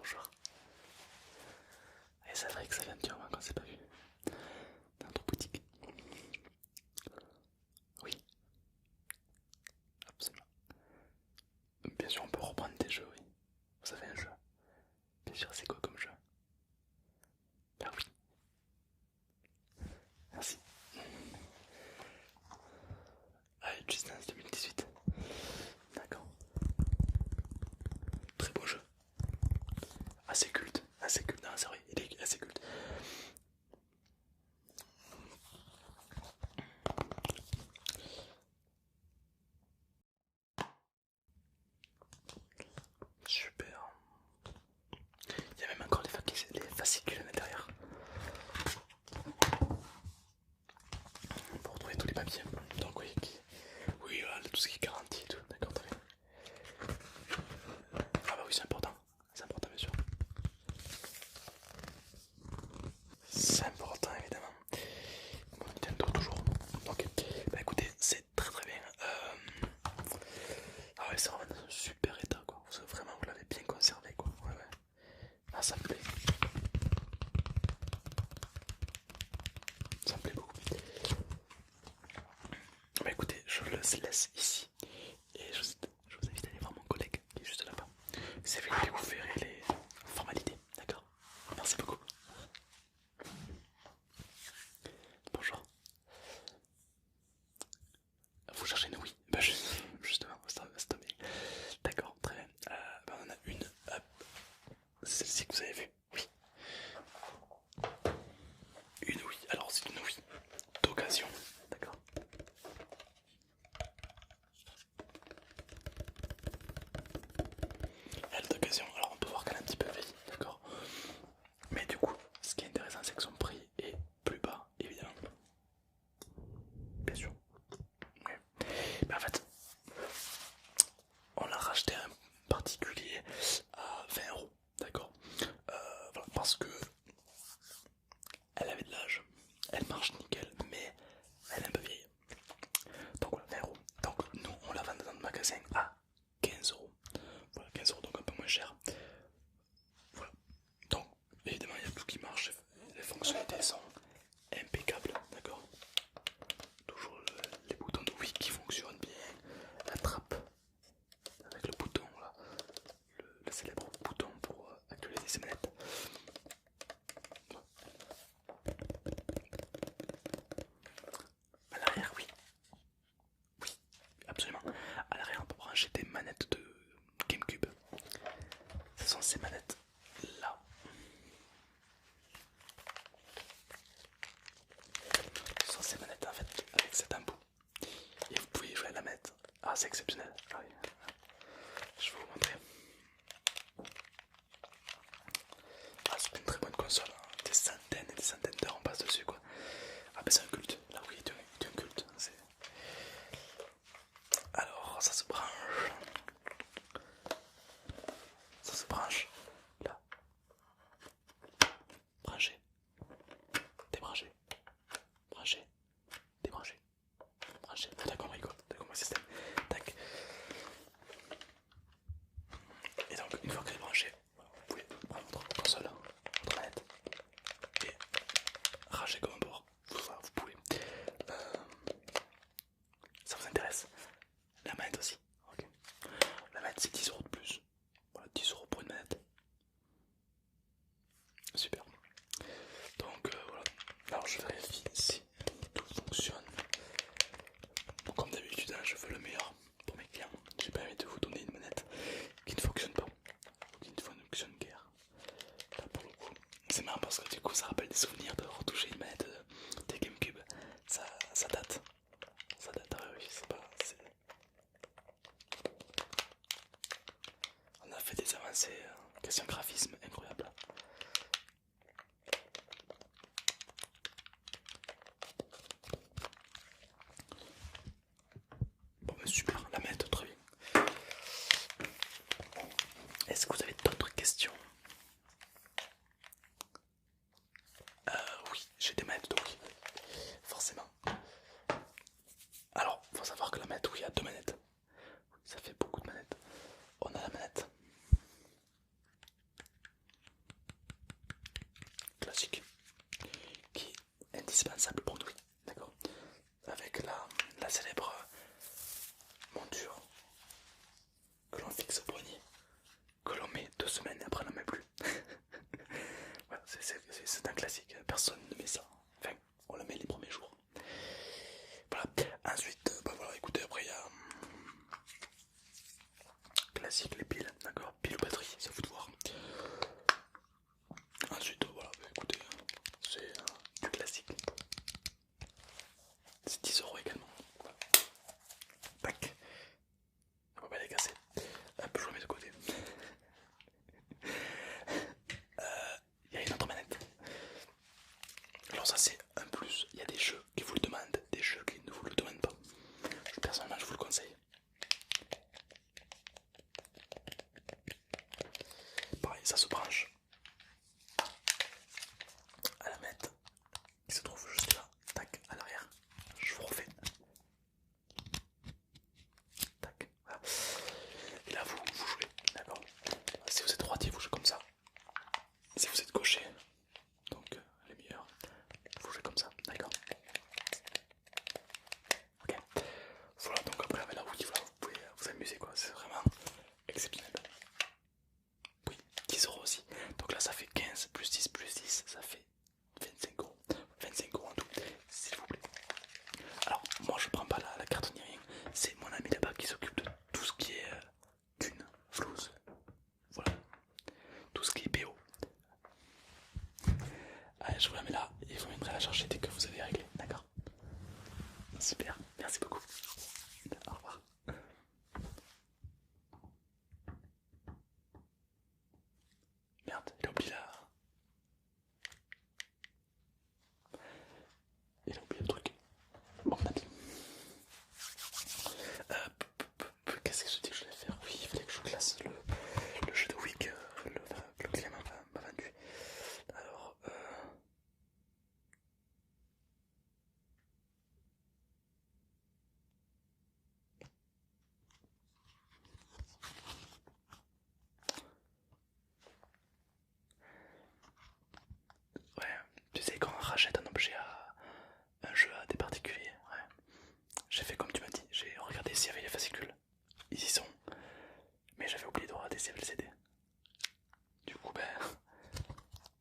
Bonjour. Et c'est vrai que ça fait un petit moment qu'on s'est pas vu dans notre boutique. Oui, absolument. Bien sûr, on peut reprendre des jeux, oui. Vous avez un jeu. Bien sûr, c'est quoi comme jeu? Ah oui, merci. Ah, Just Dance 2018. D'accord. Très beau jeu. Assez culte. Assez culte. Non, c'est vrai, il est assez culte. Super. Il y a même encore les fascicules à l'intérieur pour retrouver tous les papiers. Donc, oui, oui, voilà, tout ce qui est garantie et tout. D'accord, très bien. Ah, bah oui, c'est important. C'est important, bien sûr. C'est important, évidemment. Mon Nintendo, toujours. Ok. Bah écoutez, c'est très très bien. Ah ouais, c'est vraiment dans un super état, quoi. Vraiment, vous l'avez bien conservé, quoi. Ouais, ouais. Ah, ça me plaît. Ça me plaît beaucoup. Bah écoutez, je le laisse ici. Et je vous invite à aller voir mon collègue qui est juste là-bas. C'est lui qui vous verrez les formalités, d'accord? Merci beaucoup. Bonjour. Vous cherchez une oui? Bah justement, c'est tombé. D'accord, très bien. Bah, on en a une. Hop. Celle-ci que vous avez vue. Oui. Une oui. Alors c'est une oui d'occasion. D'accord. Elle d'occasion. Alors on peut voir qu'elle est un petit peu vieille. D'accord. Mais du coup, ce qui est intéressant, c'est que son prix est plus bas, évidemment. Bien sûr. Ouais. Mais en fait, on l'a racheté à un particulier à 20 €. D'accord. Voilà, parce que elle avait de l'âge, elle marche nickel, mais elle est un peu vieille. Donc voilà, 20 €. Donc nous, on la vend dans le magasin à 15 €. Voilà, 15 €, donc un peu moins cher. Voilà. Donc, évidemment, il y a tout qui marche, les fonctionnalités sont impeccables, d'accord. Toujours les boutons de Wii qui fonctionnent bien, la trappe avec le bouton, là, le célèbre bouton pour actualiser ses manettes. À l'arrière, oui, oui, absolument. À l'arrière, on peut brancher des manettes de GameCube. Ce sont ces manettes là. Ce sont ces manettes en fait avec cet embout. Et vous pouvez jouer à la manette. Ah, c'est exceptionnel. Ah oui. Je vais vous montrer. Ah, c'est une très bonne console, hein. Des centaines et des centaines d'heures on passe dessus, quoi. Ah, ben c'est un culte. Là, oui, c'est un culte. Alors, ça se branche. Ça se branche. Là. Branché. Débranché. Branché. Débranché. Branché. T'as compris quoi? T'as compris le système. Tac. Et donc, une fois qu'elle est branchée, vous pouvez prendre votre console, votre manette, et ranger comme un porc. Voilà, vous pouvez. Euh, Ça vous intéresse? La manette aussi. Ok. La manette c'est 10 € de plus. Voilà, 10 € pour une manette. Super. Donc voilà. Alors je vérifie si tout fonctionne. Bon, comme d'habitude, hein, je veux le meilleur pour mes clients. J'ai pas envie de vous donner une manette qui ne fonctionne pas, qui ne fonctionne guère. Là pour le coup, c'est marrant parce que du coup ça rappelle des souvenirs de retoucher une manette des GameCube. Ça date. Ça date, ah oui, c'est pas. On a fait des avancées, question graphisme incroyable. Bon, bah, super, la manette, très bien. Est-ce que vous avez d'autres questions? Oui, j'ai des manettes, oui, forcément. Alors, faut savoir que la manette, oui, il y a deux manettes. Ça fait beaucoup de manettes. On a la manette indispensable pour nous, d'accord. Avec la célèbre monture que l'on fixe au poignet, que l'on met 2 semaines et après on n'en met plus. Voilà, c'est un classique, personne ne met ça. Enfin, on la met les premiers jours. Voilà. Ensuite, bah voilà, écoutez, après il y a classique les piles, d'accord, piles ou batterie, ça vous de voir. Ensuite, voilà, bah écoutez, c'est du classique. C'est 10 € également. Voilà. Tac. On va pas les casser. Hop, je remets de côté. Il y a une autre manette. Alors ça c'est un plus. Il y a des jeux qui vous le demandent, des jeux qui ne vous le demandent pas. Personnellement je vous le conseille. Pareil, ça se branche à la manette qui se trouve juste là. Tac, à l'arrière. Je vous refais. Tac, voilà. Et là vous jouez, d'accord. Si vous êtes droitier, vous jouez comme ça. Si vous êtes gaucher, donc les meilleurs, vous jouez comme ça, d'accord. Ok. Voilà, donc après avec la Wii, voilà, vous pouvez vous amuser quoi, c'est vraiment exceptionnel. Oui, 10 € aussi. Donc là ça fait 15 plus 10 plus 10, ça fait 25 €. 25 € en tout, s'il vous plaît. Alors moi je prends pas la carte ni rien, c'est mon ami là-bas qui s'occupe de tout ce qui est thune, flouze, voilà, tout ce qui est PO. Allez, je vous la mets là et vous viendrez la chercher dès que vous avez réglé, d'accord? Super, merci beaucoup. Au revoir. Merde, il a oublié la... Il a oublié le truc. Bon, on a dit. Qu'est-ce que je dis que je vais faire? Oui, il fallait que je classe le jeu de Wii que le client m'a vendu. Alors, ouais, tu sais, quand on rachète un objet un jeu à des particuliers, ouais. J'ai fait comme tu m'as dit, j'ai regardé s'il y avait les fascicules. Ils y sont, mais j'avais oublié de regarder s'il y avait le CD. Du coup, ben,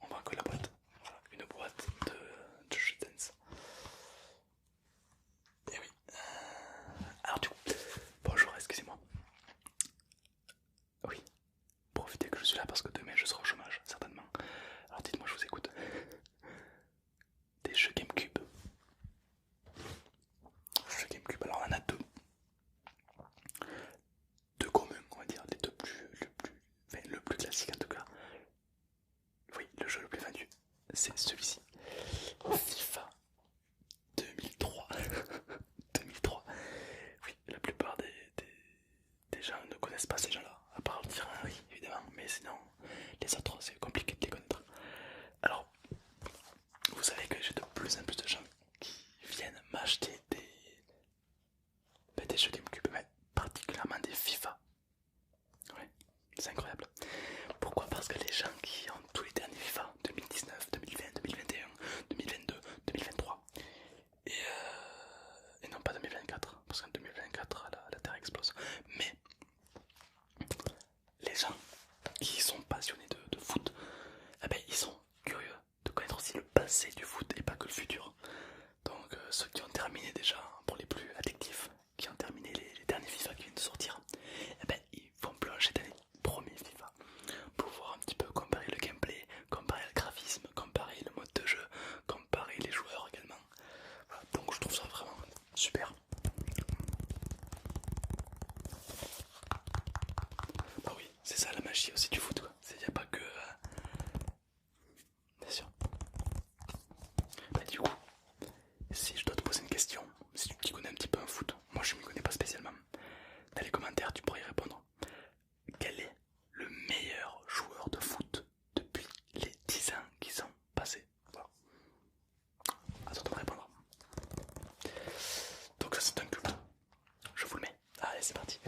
on voit que la boîte. Voilà, une boîte de Just Dance. Et oui. Alors, du coup, bonjour, excusez-moi. Oui, profitez que je suis là parce que demain je serai au chômage, certainement. Alors, dites-moi, je vous écoute. Des jeux GameCube. Jeux GameCube, alors on en a deux. Deux communs, on va dire, les deux enfin, le plus classique en tout cas. Oui, le jeu le plus vendu, c'est celui-ci. FIFA 2003. 2003. Oui, la plupart des gens ne connaissent pas ces gens-là, à part le dire oui, évidemment, mais sinon, les autres, c'est compliqué de les connaître. Alors, vous savez que j'ai de plus en plus de gens qui viennent m'acheter des jeux GameCube, mais particulièrement des FIFA. Ouais, c'est incroyable. Pourquoi? Parce que les gens qui ont tous les derniers FIFA, 2019, 2020, 2021, 2022, 2023, et non pas 2024, parce qu'en 2024 la Terre explose, mais les gens qui sont passionnés de foot, eh ben, ils sont curieux de connaître aussi le passé du foot et pas que le futur. Donc ceux qui ont terminé déjà, pour les plus addictifs, qui ont terminé les derniers FIFA qui viennent de sortir, eh ben, ils vont plonger dans les premiers FIFA pour voir un petit peu, comparer le gameplay, comparer le graphisme, comparer le mode de jeu, comparer les joueurs également. Voilà, donc je trouve ça vraiment super. Bah oui, c'est ça la magie aussi du foot, quoi. Il n'y a pas que... Bien sûr. Bah du coup, si je dois te poser une question, si tu t'y connais un petit peu en foot, moi je m'y connais pas spécialement, dans les commentaires tu pourrais y répondre. Quel est le meilleur joueur de foot depuis les 10 ans qui sont passés? Voilà. Attends de me répondre. Donc ça c'est un club. Je vous le mets. Allez, c'est parti.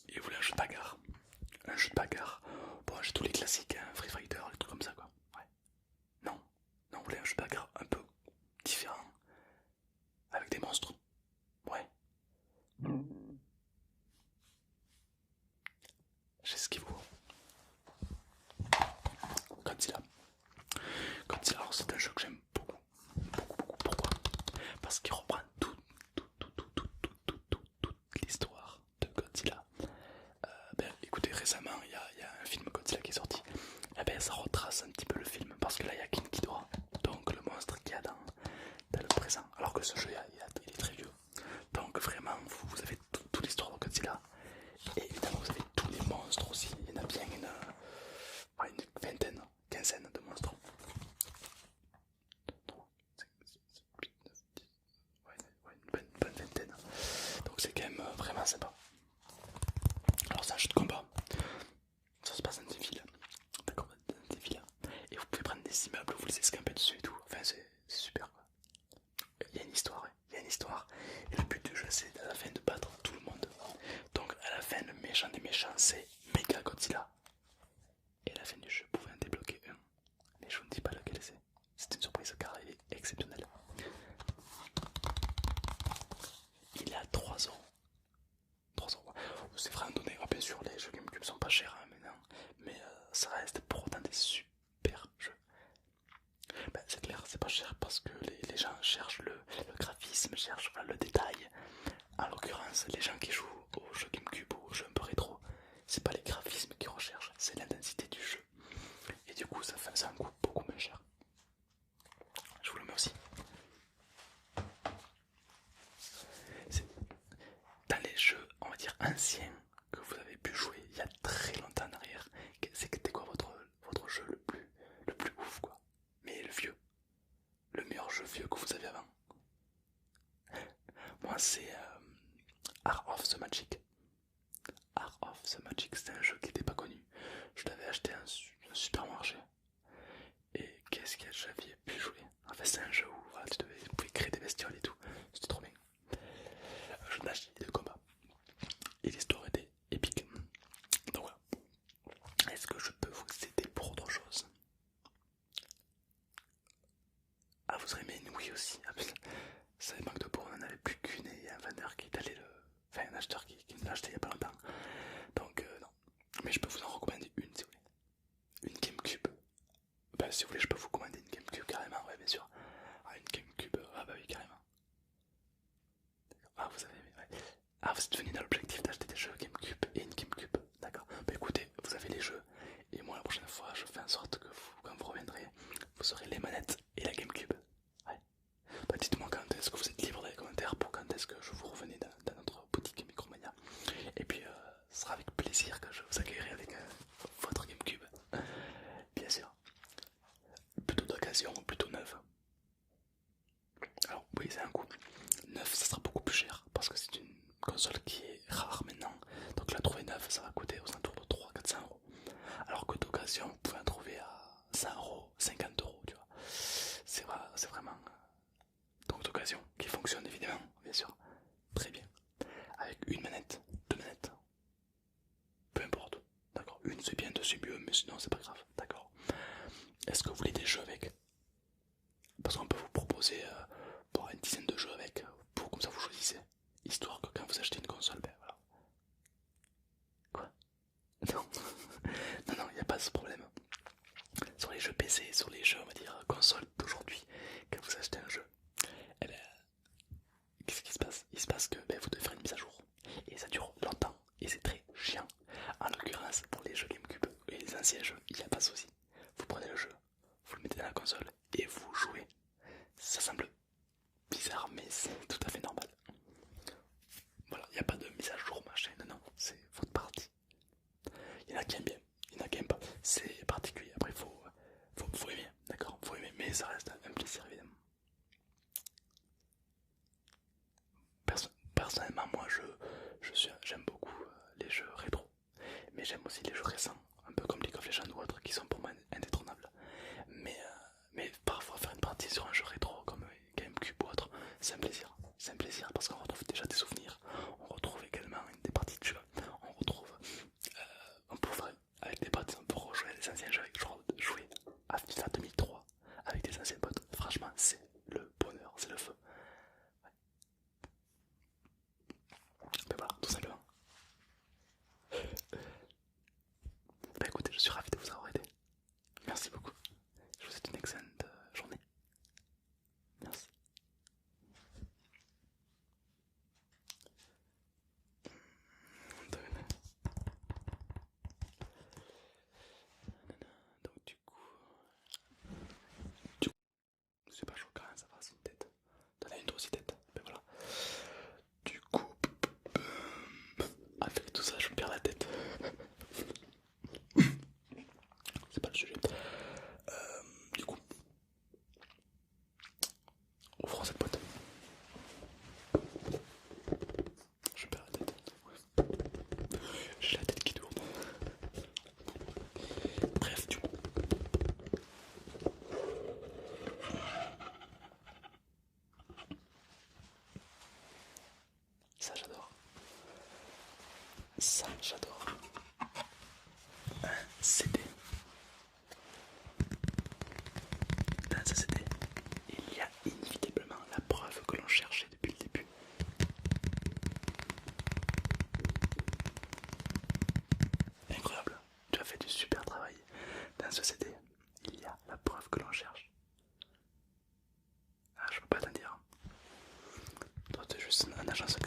Et vous voulez un jeu de bagarre? Un jeu de bagarre. Bon, j'ai tous les classiques, hein, Free Fighter, les trucs comme ça quoi. Ouais. Non. voulez un jeu de bagarre un peu différent, avec des monstres. Ouais, j'ai ce qu'il vous. Godzilla. Godzilla, alors c'est un jeu que j'aime beaucoup. Beaucoup, beaucoup. Pourquoi? Parce qu'il reprend toute l'histoire de Godzilla. Écoutez, récemment, il y a un film Godzilla qui est sorti. Eh ben, ça retrace un petit peu le film parce que là, il y a King Ghidorah, donc le monstre qu'il y a dans le présent. Alors que ce jeu, il est très vieux. Donc vraiment, vous avez toute l'histoire de Godzilla. Et évidemment, vous avez tous les monstres aussi. Il y en a bien une vingtaine, quinzaine de monstres. 3, 5, 6, 7, 8, 9, 10. Ouais, une bonne vingtaine. Donc c'est quand même vraiment sympa. Alors c'est un jeu de combat. Ça se passe dans des villes. D'accord, dans des villes. Et vous pouvez prendre des immeubles, vous les escampez dessus et tout. Enfin c'est super quoi. Il y a une histoire, ouais. Il y a une histoire. Et le but du jeu c'est à la fin de battre tout le monde. Donc à la fin le méchant des méchants c'est Mega Godzilla. Et à la fin du jeu vous pouvez en débloquer un. Mais je vous ne dis pas lequel c'est. C'est une surprise car il est exceptionnel. Il est à 3€. 3€. C'est vraiment donné. Oh, bien sûr les jeux GameCube sont pas chers hein, maintenant. Mais ça reste pour autant des super jeux. Ben, c'est clair, c'est pas cher parce que les gens cherchent le graphisme, cherchent voilà, le détail. En l'occurrence, les gens qui jouent aux jeux GameCube ou aux jeux un peu rétro, c'est pas les graphismes qu'ils recherchent, c'est l'intensité du jeu. Et du coup, ça fait un coût beaucoup moins cher. Je vous le mets aussi. Dans les jeux, on va dire anciens, que vous avez pu jouer il y a très longtemps en arrière, c'était quoi votre jeu le plus ouf quoi? Mais le vieux, le meilleur jeu vieux que vous avez avant? Moi c'est Art of the Magic. Art of the Magic, c'est un jeu qui n'était pas connu. Je l'avais acheté à un supermarché. Et qu'est-ce que j'avais pu jouer? En fait, c'est un jeu où voilà, tu pouvais créer des bestioles et tout. C'était trop bien. Jeu de magie et de combat. Et l'histoire était épique. Donc voilà. Est-ce que je peux vous aider pour autre chose? Ah, vous aurez aimé une Wii aussi. Ah, ça manque de peau, on n'en avait plus qu'une et il y a un vendeur qui est allé le. Enfin, un acheteur qui me l'a acheté il y a pas longtemps. Donc, non. Mais je peux vous en recommander une si vous voulez. Une GameCube. Bah, si vous voulez, je peux vous commander une GameCube carrément, ouais, bien sûr. Ah, une GameCube, ah bah oui, carrément. Ah, vous avez aimé, ouais. Ah, vous êtes venu dans l'objectif d'acheter des jeux GameCube et une GameCube, d'accord. Bah écoutez, vous avez les jeux, et moi la prochaine fois, je fais en sorte que vous, quand vous reviendrez, vous aurez les manettes et la GameCube. Ouais. Bah dites-moi quand est-ce que vous êtes libre dans les commentaires pour quand est-ce que je vous revenez dans notre boutique Micromania. Et puis, ce sera avec plaisir que je vous accueillerai avec votre GameCube. Bien sûr. Plutôt d'occasion ou plutôt neuve? Alors oui, c'est un coût. Neuf, ça sera beaucoup plus cher parce que c'est une console qui est rare maintenant. Donc la trouver neuve, ça va coûter aux alentours de 300-400€. Alors que d'occasion, vous pouvez en trouver à 100€, 50€, tu vois. C'est vraiment donc d'occasion qui fonctionne évidemment, bien sûr. Très bien. Avec une manette, deux manettes, peu importe. D'accord. Une c'est bien, deux c'est mieux, mais sinon c'est pas grave. D'accord. Est-ce que vous voulez des jeux avec? Parce qu'on peut vous proposer pour une dizaine de jeux avec, pour comme ça vous choisissez. Histoire que quand vous achetez une console, ben voilà. Quoi? Non, non, non, il n'y a pas ce problème. Sur les jeux PC, sur les jeux, on va dire, console d'aujourd'hui, quand vous achetez un jeu, eh ben, qu'est-ce qui se passe? Il se passe que ben, vous devez faire une mise à jour. Et ça dure longtemps, et c'est très chiant. En l'occurrence, pour les jeux GameCube et les anciens jeux, il n'y a pas de souci. Vous prenez le jeu, vous le mettez dans la console, et vous jouez. Ça semble bizarre, mais c'est tout à fait normal. Voilà, il n'y a pas de mise à jour machin, non, non, c'est votre partie. Il y en a qui aiment bien, il y en a qui aiment pas. C'est particulier, après faut aimer, d'accord, faut aimer, mais ça reste un plaisir évidemment. Personnellement, moi j'aime beaucoup les jeux rétro, mais j'aime aussi les jeux récents, un peu comme League of Legends ou autres, qui sont pour moi indétrônables. Mais parfois faire une partie sur un jeu rétro comme GameCube ou autre, c'est un plaisir parce qu'on retrouve déjà des souvenirs, on retrouve également des parties de jeu, on peut avec des potes, on peut rejouer à des anciens jeux, genre jouer à FIFA 2003 avec des anciens potes, pas choquant, ça va, c'est une tête. T'en as une toi aussi tête, ben voilà. Du coup, avec tout ça, je me perds la tête. C'est pas le sujet. Du coup, ouvrons cette boîte. Je perds la tête. J'ai la tête qui tourne. Bref, du coup. Ça j'adore. Ça j'adore. Un CD. Dans ce CD, il y a inévitablement la preuve que l'on cherchait depuis le début. Incroyable, tu as fait du super travail. Dans ce CD, il y a la preuve que l'on cherche. Ah, je peux pas t'en dire. Toi, t'es juste un agent secret.